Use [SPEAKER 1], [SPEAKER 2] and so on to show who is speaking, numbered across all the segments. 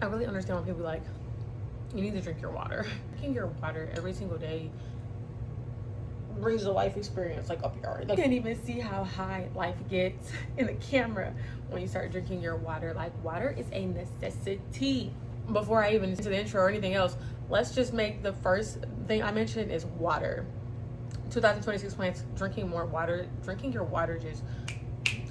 [SPEAKER 1] I really understand when people like, you need to drink your water. Drinking your water every single day brings a life experience like up your already. Like, you can't even see how high life gets in the camera when you start drinking your water. Like, water is a necessity. Before I even into the intro or anything else, let's just make the first thing I mentioned is water. 2026 plans, drinking more water. Drinking your water just,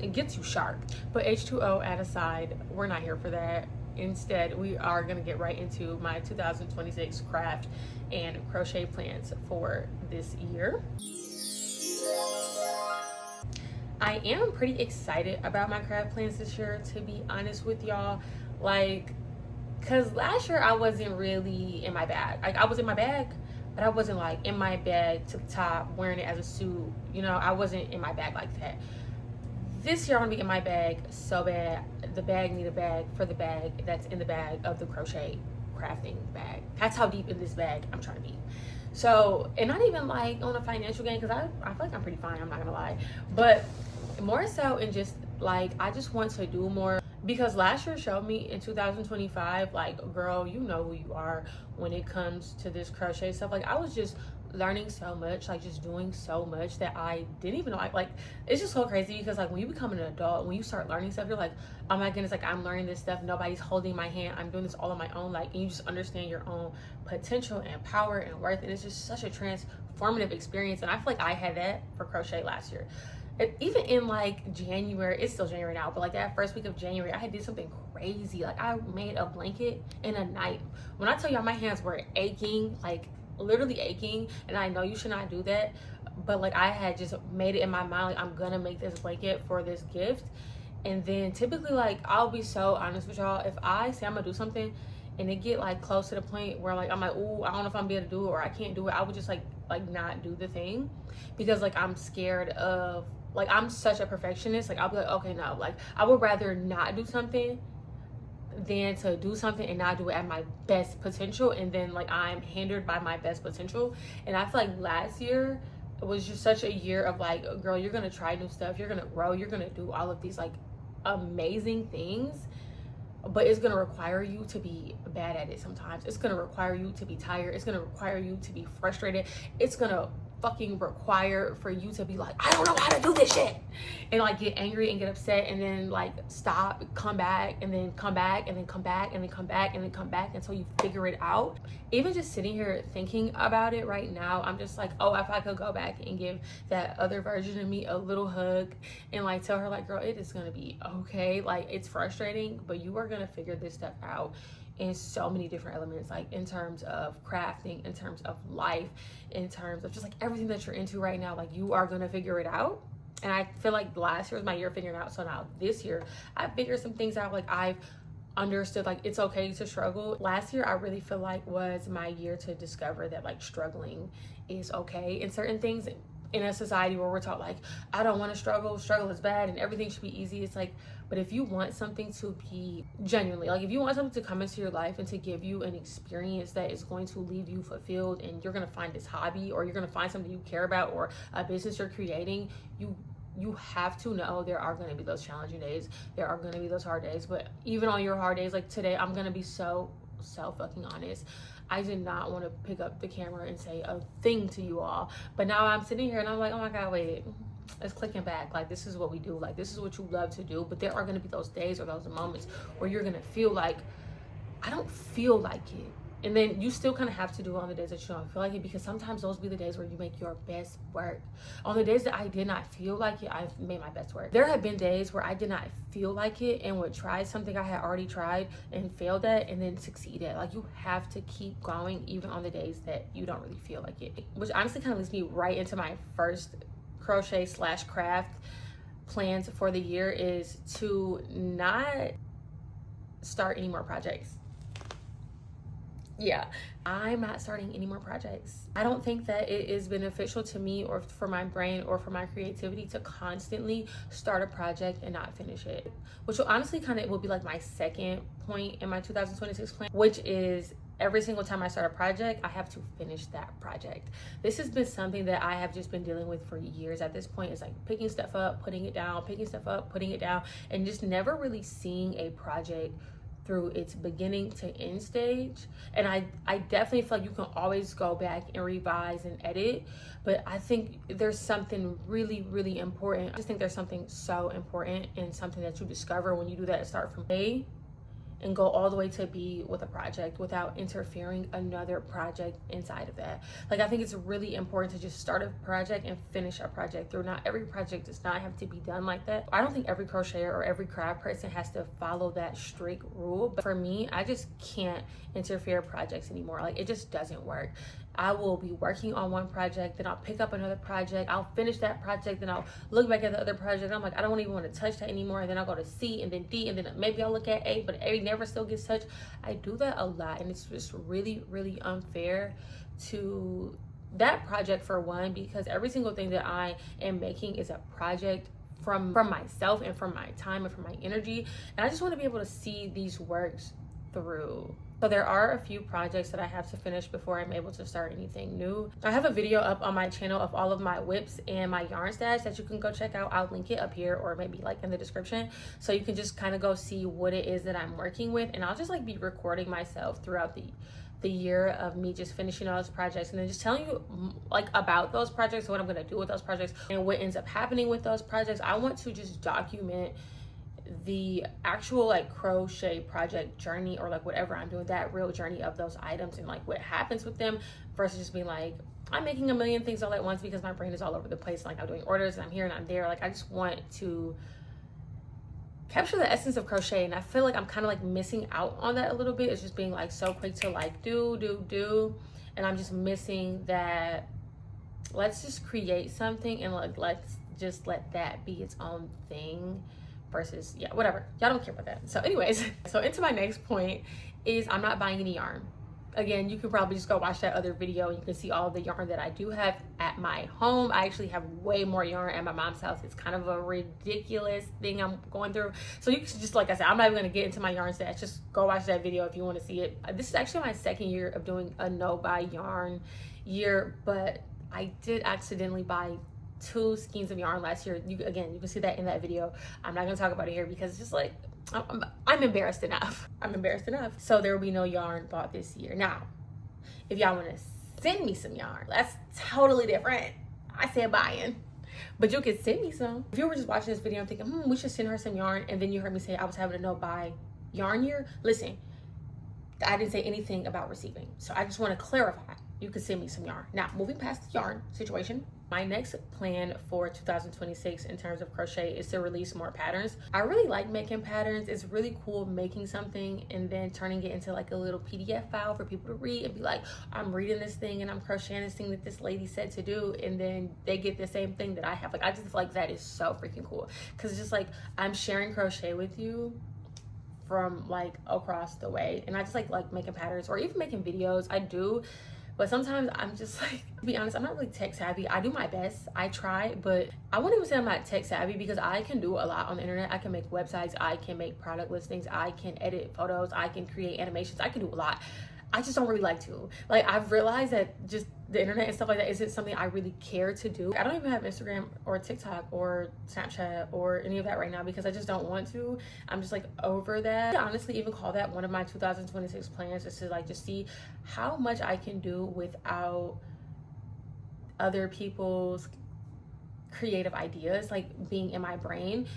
[SPEAKER 1] it gets you sharp. But H2O at aside, we're not here for that. Instead, we are going to get right into my 2026 craft and crochet plans for this year. I am pretty excited about my craft plans this year, to be honest with y'all. Like, because last year I wasn't really in my bag. Like, I was in my bag, but I wasn't like in my bag to the top, wearing it as a suit. You know, I wasn't in my bag like that. This year I'm gonna be in my bag so bad. The bag need a bag for the bag that's in the bag of the crochet crafting bag. That's how deep in this bag I'm trying to be. So, and not even like on a financial gain, because I feel like I'm pretty fine, I'm not gonna lie. But more so in just like, I just want to do more. Because last year showed me in 2025, like, girl, you know who you are when it comes to this crochet stuff. Like, I was just learning so much, like just doing so much that I didn't even know. Like, it's just so crazy because like when you become an adult, when you start learning stuff, you're like, oh my goodness, like I'm learning this stuff, nobody's holding my hand, I'm doing this all on my own. Like, and you just understand your own potential and power and worth, and it's just such a transformative experience. And I feel like I had that for crochet last year. Even in like January, it's still January now, but like that first week of January, I had did something crazy. Like, I made a blanket in a night. When I tell y'all, my hands were aching, like literally aching, and I know you should not do that, but like I had just made it in my mind, like I'm gonna make this blanket for this gift. And then typically, like, I'll be so honest with y'all, if I say I'm gonna do something and it get like close to the point where like I'm like, oh, I don't know if I'm gonna be able to do it or I can't do it, I would just like not do the thing, because like I'm scared of, like, I'm such a perfectionist. Like, I'll be like, okay, no, like I would rather not do something than to do something and not do it at my best potential, and then like I'm hindered by my best potential. And I feel like last year it was just such a year of like, girl, you're gonna try new stuff, you're gonna grow, you're gonna do all of these like amazing things, but it's gonna require you to be bad at it sometimes. It's gonna require you to be tired, it's gonna require you to be frustrated, it's gonna fucking require for you to be like, I don't know how to do this shit, and like get angry and get upset, and then like stop, come back, and then come back, and then come back, and then come back, and then come back until you figure it out. Even just sitting here thinking about it right now, I'm just like, oh, if I could go back and give that other version of me a little hug and like tell her like, girl, it is gonna be okay. Like, it's frustrating, but you are gonna figure this stuff out in so many different elements, like in terms of crafting, in terms of life, in terms of just like everything that you're into right now. Like, you are gonna figure it out. And I feel like last year was my year figuring out, so now this year I figured some things out. Like, I've understood like it's okay to struggle. Last year I really feel like was my year to discover that like struggling is okay in certain things. In a society where we're taught like, I don't want to struggle is bad and everything should be easy, it's like, but if you want something to be genuinely, like if you want something to come into your life and to give you an experience that is going to leave you fulfilled, and you're going to find this hobby, or you're going to find something you care about, or a business you're creating, you have to know there are going to be those challenging days, there are going to be those hard days. But even on your hard days, like today, I'm going to be so fucking honest, I did not want to pick up the camera and say a thing to you all, but now I'm sitting here and I'm like, oh my god, wait, it's clicking back. Like, this is what we do, like this is what you love to do. But there are going to be those days or those moments where you're going to feel like, I don't feel like it. And then you still kind of have to do it on the days that you don't feel like it, because sometimes those be the days where you make your best work. On the days that I did not feel like it, I've made my best work. There have been days where I did not feel like it and would try something I had already tried and failed at and then succeed at. Like, you have to keep going even on the days that you don't really feel like it. Which honestly kind of leads me right into my first crochet / craft plans for the year, is to not start any more projects. Yeah, I'm not starting any more projects. I don't think that it is beneficial to me or for my brain or for my creativity to constantly start a project and not finish it, which will honestly kind of will be like my second point in my 2026 plan, which is every single time I start a project, I have to finish that project. This has been something that I have just been dealing with for years at this point. It's like picking stuff up, putting it down, picking stuff up, putting it down, and just never really seeing a project through its beginning to end stage. And I definitely feel like you can always go back and revise and edit, but I think there's something really, really important. I just think there's something so important and something that you discover when you do that, start from A and go all the way to B with a project without interfering another project inside of that. Like, I think it's really important to just start a project and finish a project through. Not every project does not have to be done like that. I don't think every crocheter or every craft person has to follow that strict rule, but for me, I just can't interfere projects anymore. Like, it just doesn't work. I will be working on one project, then I'll pick up another project, I'll finish that project, then I'll look back at the other project, I'm like, I don't even want to touch that anymore, and then I'll go to C and then D, and then maybe I'll look at A, but A never still gets touched. I do that a lot, and it's just really, really unfair to that project, for one, because every single thing that I am making is a project from myself and from my time and from my energy, and I just want to be able to see these works through. So there are a few projects that I have to finish before I'm able to start anything new. I have a video up on my channel of all of my whips and my yarn stash that you can go check out. I'll link it up here or maybe like in the description, so you can just kind of go see what it is that I'm working with. And I'll just like be recording myself throughout the year of me just finishing all those projects, and then just telling you like about those projects, what I'm going to do with those projects, and what ends up happening with those projects. I want to just document the actual like crochet project journey, or like whatever I'm doing, that real journey of those items and like what happens with them, versus just being like, I'm making a million things all at once because my brain is all over the place. Like, I'm doing orders and I'm here and I'm there. Like, I just want to capture the essence of crochet, and I feel like I'm kind of like missing out on that a little bit. It's just being like so quick to like do, and I'm just missing that. Let's just create something and like let's just let that be its own thing, versus, yeah, whatever, y'all don't care about that. So anyways, so into my next point is I'm not buying any yarn. Again, you can probably just go watch that other video and you can see all the yarn that I do have at my home. I actually have way more yarn at my mom's house. It's kind of a ridiculous thing I'm going through. So you can just, like I said, I'm not even gonna get into my yarn stash. Just go watch that video if you want to see it. This is actually my second year of doing a no buy yarn year, but I did accidentally buy 2 skeins of yarn last year. You can see that in that video. I'm not gonna talk about it here because it's just like, I'm embarrassed enough. I'm embarrassed enough. So there will be no yarn bought this year. Now, if y'all want to send me some yarn, that's totally different. I said buying, but you can send me some. If you were just watching this video and thinking, we should send her some yarn, and then you heard me say I was having a no buy yarn year, listen, I didn't say anything about receiving. So I just want to clarify. You can send me some yarn. Now, moving past the yarn situation, my next plan for 2026 in terms of crochet is to release more patterns. I really like making patterns. It's really cool making something and then turning it into like a little PDF file for people to read and be like, I'm reading this thing and I'm crocheting this thing that this lady said to do, and then they get the same thing that I have. Like, I just feel like that is so freaking cool, because it's just like I'm sharing crochet with you from like across the way, and I just like making patterns or even making videos. I do. But sometimes I'm just like, to be honest, I'm not really tech savvy. I do my best, I try, but I won't even say I'm not tech savvy, because I can do a lot on the internet. I can make websites, I can make product listings, I can edit photos, I can create animations, I can do a lot. I just don't really like to. Like, I've realized that just the internet and stuff like that isn't something I really care to do. I don't even have Instagram or TikTok or Snapchat or any of that right now because I just don't want to. I'm just like over that. I honestly even call that one of my 2026 plans, is to like just see how much I can do without other people's creative ideas like being in my brain.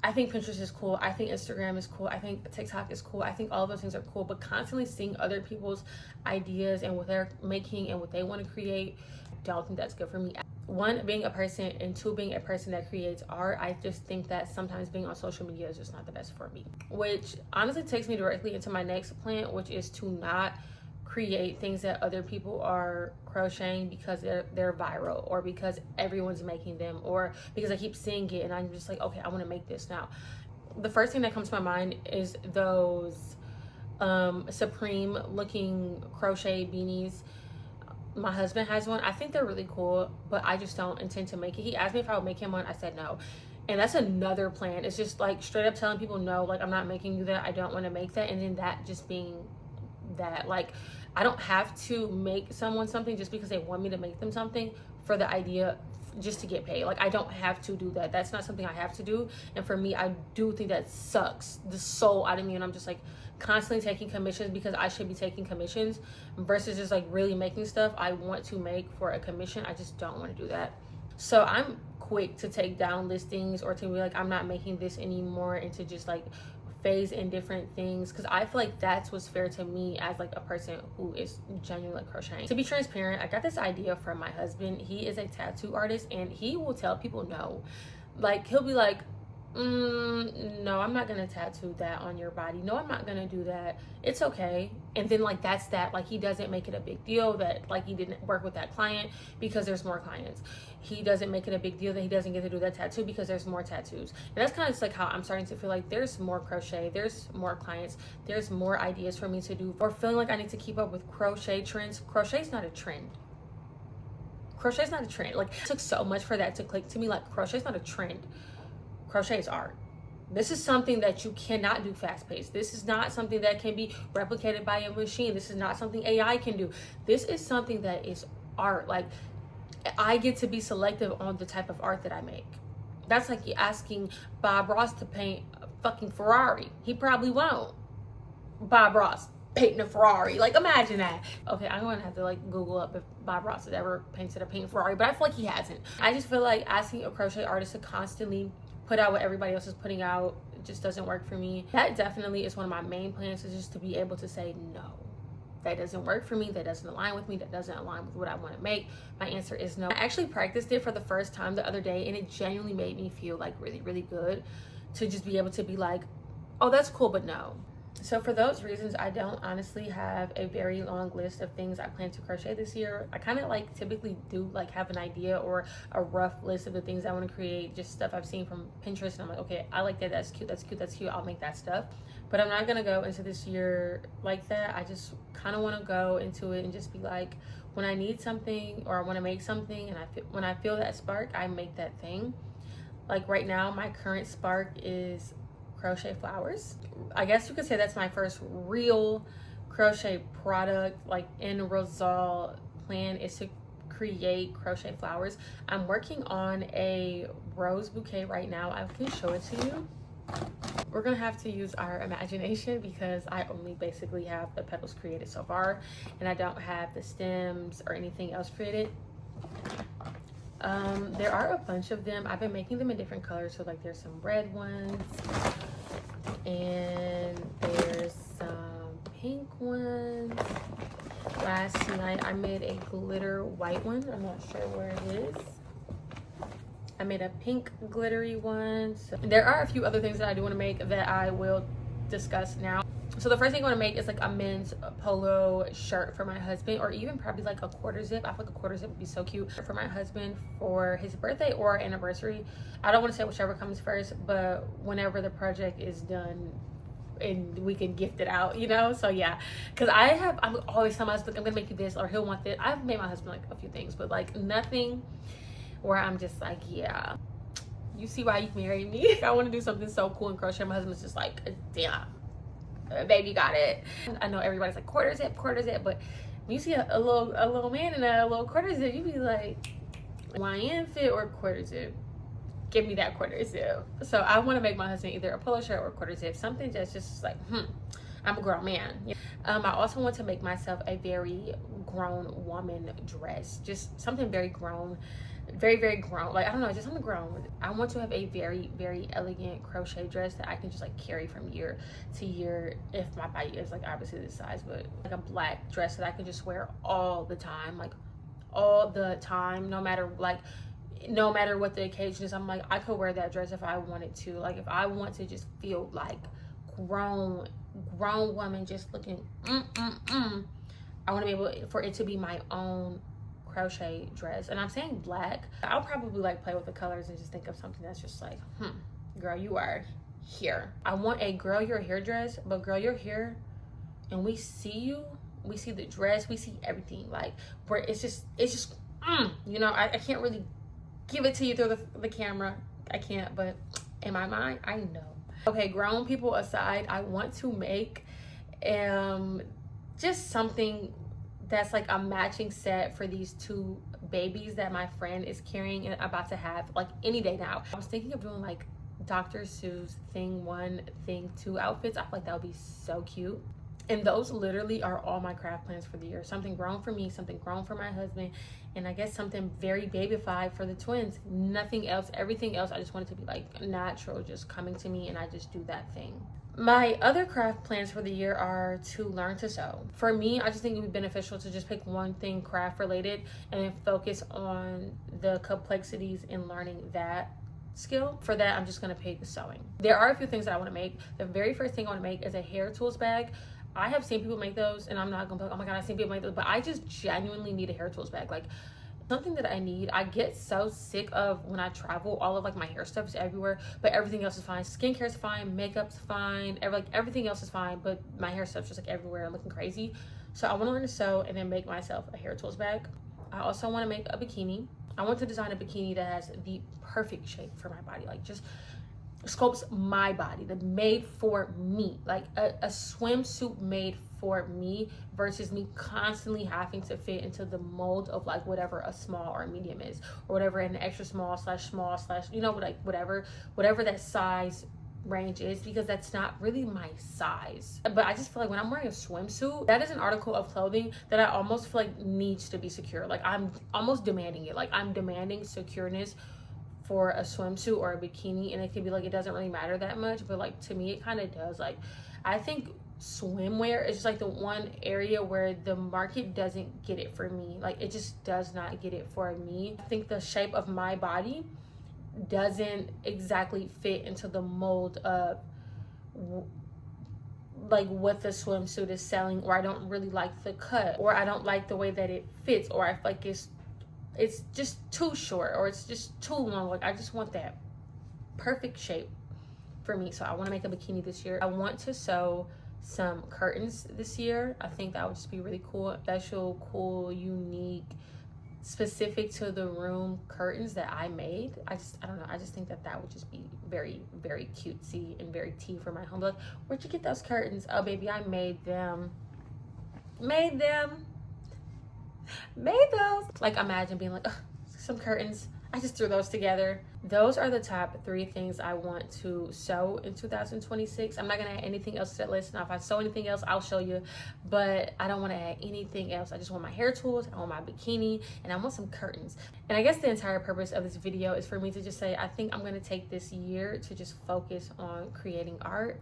[SPEAKER 1] I think Pinterest is cool. I think Instagram is cool. I think TikTok is cool. I think all of those things are cool, but constantly seeing other people's ideas and what they're making and what they want to create, I don't think that's good for me. One, being a person, and two, being a person that creates art, I just think that sometimes being on social media is just not the best for me. Which honestly takes me directly into my next plan, which is to not create things that other people are crocheting because they're viral, or because everyone's making them, or because I keep seeing it and I'm just like, okay, I want to make this now. The first thing that comes to my mind is those Supreme looking crochet beanies. My husband has one. I think they're really cool, but I just don't intend to make it. He asked me if I would make him one. I said no. And that's another plan. It's just like straight up telling people no, like, I'm not making you that. I don't want to make that. And then that just being that, like, I don't have to make someone something just because they want me to make them something for the idea just to get paid. Like, I don't have to do that. That's not something I have to do. And for me, I do think that sucks the soul out of me, and I'm just like constantly taking commissions because I should be taking commissions versus just like really making stuff I want to make for a commission. I just don't want to do that. So I'm quick to take down listings or to be like, I'm not making this anymore, and to just like phase in different things, because I feel like that's what's fair to me as like a person who is genuinely like crocheting. To be transparent, I got this idea from my husband. He is a tattoo artist, and he will tell people no. Like, he'll be like, no, I'm not gonna tattoo that on your body. No, I'm not gonna do that. It's okay. And then like that's that. Like, he doesn't make it a big deal that like he didn't work with that client because there's more clients. He doesn't make it a big deal that he doesn't get to do that tattoo because there's more tattoos. And that's kind of just like how I'm starting to feel like there's more crochet, there's more clients, there's more ideas for me to do, or feeling like I need to keep up with crochet trends. Crochet's not a trend. Crochet's not a trend. Like, it took so much for that to click to me. Like, crochet's not a trend. Crochet is art. This is something that you cannot do fast paced. This is not something that can be replicated by a machine. This is not something AI can do. This is something that is art. Like, I get to be selective on the type of art that I make. That's like you asking Bob Ross to paint a fucking Ferrari. He probably won't. Bob Ross painting a Ferrari. Like, imagine that. Okay, I'm gonna have to like Google up if Bob Ross has ever painted a paint Ferrari, but I feel like he hasn't. I just feel like asking a crochet artist to constantly put out what everybody else is putting out, it just doesn't work for me. That definitely is one of my main plans, is just to be able to say no. That doesn't work for me, that doesn't align with me, that doesn't align with what I want to make. My answer is no. I actually practiced it for the first time the other day, and it genuinely made me feel like really, really good to just be able to be like, oh, that's cool, but no. So for those reasons, I don't honestly have a very long list of things I plan to crochet this year. I kind of like typically do like have an idea or a rough list of the things I want to create, just stuff I've seen from Pinterest, and I'm like, okay, I like that, that's cute, that's cute, that's cute, I'll make that stuff. But I'm not gonna go into this year like that. I just kind of want to go into it and just be like, when I need something or I want to make something, and when I feel that spark, I make that thing. Like right now, my current spark is crochet flowers. I guess you could say that's my first real crochet product. Like, end result plan is to create crochet flowers. I'm working on a rose bouquet right now. I can show it to you. We're gonna have to use our imagination because I only basically have the petals created so far, and I don't have the stems or anything else created. There are a bunch of them. I've been making them in different colors. So like, there's some red ones, and there's some pink ones. Last night I made a glitter white one. I'm not sure where it is. I made a pink glittery one. So there are a few other things that I do want to make that I will discuss now. So the first thing I want to make is like a men's polo shirt for my husband, or even probably like a quarter zip. I feel like a quarter zip would be so cute for my husband for his birthday or anniversary. I don't want to say whichever comes first, but whenever the project is done and we can gift it out, you know? So yeah, because I'm always telling my husband, I'm gonna make you this, or he'll want this. I've made my husband like a few things, but like nothing where I'm just like, yeah, you see why you married me. I want to do something so cool and crochet. My husband's just like, damn, baby, got it. I know everybody's like quarter zip, but when you see a little man in a little quarter zip, you be like, YN fit or quarter zip? Give me that quarter zip. So I want to make my husband either a polo shirt or a quarter zip, something that's just like, I'm a grown man. I also want to make myself a very grown woman dress, just something very grown, very, very grown. Like, I don't know, just something grown. I want to have a very, very elegant crochet dress that I can just like carry from year to year if my body is like obviously this size, but like a black dress that I can just wear all the time, like all the time, no matter what the occasion is. I'm like, I could wear that dress if I wanted to. Like, if I want to just feel like grown woman, just looking I want to be able for it to be my own crochet dress. And I'm saying black. I'll probably like play with the colors and just think of something that's just like, girl, you are here. I want a girl your hair dress, but girl your hair, and we see you, we see the dress, we see everything, like where it's just you know, I can't really give it to you through the camera. I can't, but in my mind, I know. Okay, grown people aside, I want to make just something that's like a matching set for these two babies that my friend is carrying and about to have like any day now. I was thinking of doing like Dr. Seuss thing 1, thing 2 outfits. I feel like that would be so cute. And those literally are all my craft plans for the year. Something grown for me, something grown for my husband, and I guess something very babyfied for the twins. Nothing else. Everything else I just want it to be like natural, just coming to me, and I just do that thing. My other craft plans for the year are to learn to sew. For me, I just think it would be beneficial to just pick one thing craft related and then focus on the complexities in learning that skill. For that, I'm just gonna pick sewing. There are a few things that I want to make. The very first thing I want to make is a hair tools bag. I have seen people make those, and I'm not gonna be like, oh my god, I've seen people make those, but I just genuinely need a hair tools bag. Like, something that I need. I get so sick of when I travel, all of like my hair stuff is everywhere, but everything else is fine. Skincare is fine, makeup's fine, everything else is fine, but my hair stuff's just like everywhere looking crazy. So I want to learn to sew and then make myself a hair tools bag. I also want to make a bikini. I want to design a bikini that has the perfect shape for my body, like just sculpts my body, that made for me, like a swimsuit made for me, versus me constantly having to fit into the mold of like whatever a small or a medium is, or whatever an extra small slash you know, like whatever that size range is, because that's not really my size. But I just feel like when I'm wearing a swimsuit, that is an article of clothing that I almost feel like needs to be secure. Like I'm almost demanding it. Like I'm demanding secureness for a swimsuit or a bikini, and it could be like, it doesn't really matter that much, but like to me it kind of does. Like I think swimwear is just like the one area where the market doesn't get it for me. Like it just does not get it for me. I think the shape of my body doesn't exactly fit into the mold of like what the swimsuit is selling, or I don't really like the cut, or I don't like the way that it fits, or I feel like it's just too short, or it's just too long. Like I just want that perfect shape for me. So I want to make a bikini this year. I want to sew some curtains this year. I think that would just be really cool, special, cool, unique, specific to the room curtains that I made. I don't know, I just think that would just be very, very cutesy and very tea for my home. Like, where'd you get those curtains? Oh baby, I made them. Made those. Like imagine being like, some curtains, I just threw those together. Those are the top 3 things I want to sew in 2026. I'm not gonna add anything else to that list. Now if I sew anything else, I'll show you, but I don't want to add anything else. I just want my hair tools, I want my bikini, and I want some curtains. And I guess the entire purpose of this video is for me to just say, I think I'm gonna take this year to just focus on creating art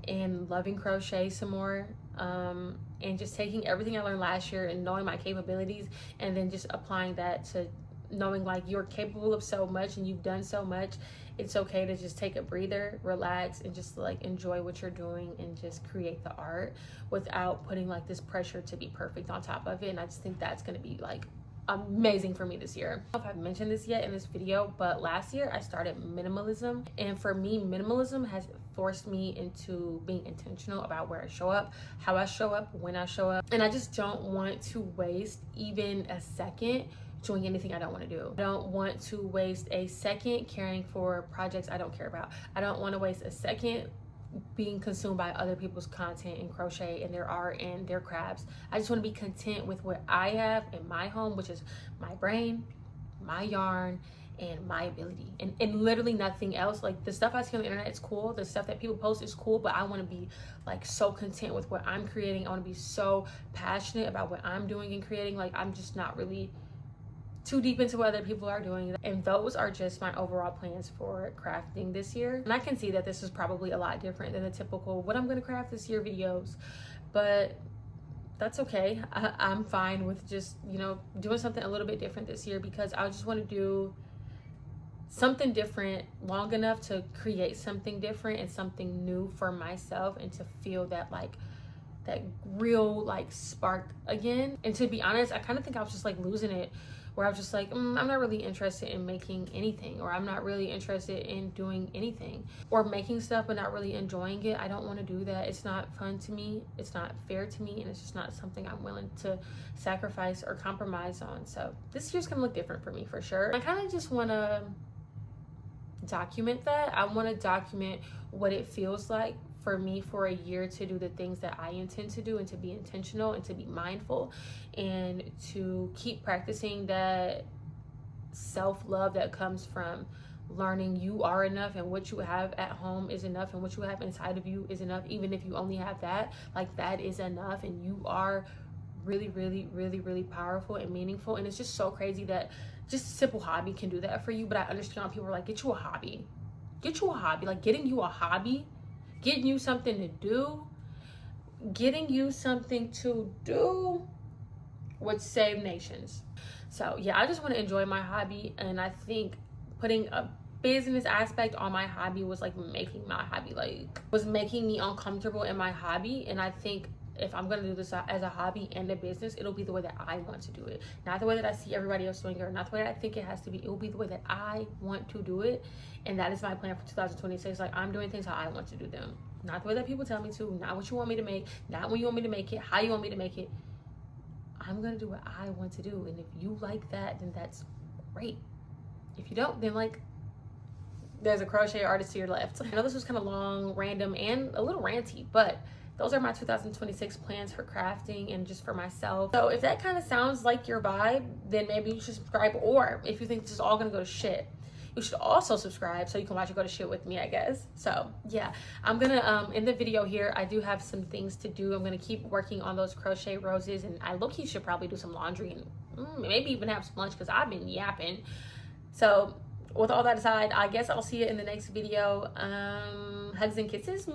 [SPEAKER 1] and loving crochet some more, and just taking everything I learned last year and knowing my capabilities, and then just applying that to knowing like you're capable of so much and you've done so much. It's okay to just take a breather, relax, and just like enjoy what you're doing and just create the art without putting like this pressure to be perfect on top of it. And I just think that's gonna be like amazing for me this year. I don't know if I've mentioned this yet in this video, but last year I started minimalism, and for me minimalism has forced me into being intentional about where I show up, how I show up, when I show up, and I just don't want to waste even a second doing anything I don't want to do. I don't want to waste a second caring for projects I don't care about. I don't want to waste a second being consumed by other people's content and crochet and their art and their crafts. I just want to be content with what I have in my home, which is my brain, my yarn, and my ability, and literally nothing else. Like the stuff I see on the internet is cool, the stuff that people post is cool, but I want to be like so content with what I'm creating. I want to be so passionate about what I'm doing and creating. Like I'm just not really too deep into what other people are doing. And those are just my overall plans for crafting this year. And I can see that this is probably a lot different than the typical what I'm going to craft this year videos, but that's okay. I'm fine with just, you know, doing something a little bit different this year, because I just want to do something different long enough to create something different and something new for myself, and to feel that like that real like spark again. And to be honest, I kind of think I was just like losing it, where I was just like, I'm not really interested in making anything, or I'm not really interested in doing anything, or making stuff but not really enjoying it. I don't want to do that. It's not fun to me, it's not fair to me, and it's just not something I'm willing to sacrifice or compromise on. So this year's gonna look different for me for sure. I kind of just want to document that. I want to document what it feels like for me for a year to do the things that I intend to do, and to be intentional and to be mindful and to keep practicing that self-love that comes from learning you are enough, and what you have at home is enough, and what you have inside of you is enough. Even if you only have that, like, that is enough, and you are really, really, really, really powerful and meaningful. And it's just so crazy that just a simple hobby can do that for you. But I understand people are like, get you a hobby. Get you a hobby. Like, getting you a hobby, getting you something to do, would save nations. So yeah, I just want to enjoy my hobby, and I think putting a business aspect on my hobby was like making my hobby, like, was making me uncomfortable in my hobby. And I think if I'm gonna do this as a hobby and a business, it'll be the way that I want to do it, not the way that I see everybody else doing it, or not the way that I think it has to be. It will be the way that I want to do it, and that is my plan for 2026. Like, I'm doing things how I want to do them, not the way that people tell me to, not what you want me to make, not when you want me to make it, how you want me to make it. I'm gonna do what I want to do, and if you like that, then that's great. If you don't, then like, there's a crochet artist to your left. I know this was kind of long, random, and a little ranty, but those are my 2026 plans for crafting and just for myself. So if that kind of sounds like your vibe, then maybe you should subscribe. Or if you think this is all gonna go to shit, you should also subscribe so you can watch it go to shit with me, I guess. So yeah, I'm gonna end the video here. I do have some things to do. I'm gonna keep working on those crochet roses, and I low-key should probably do some laundry and maybe even have some lunch, because I've been yapping. So with all that aside, I guess I'll see you in the next video. Hugs and kisses.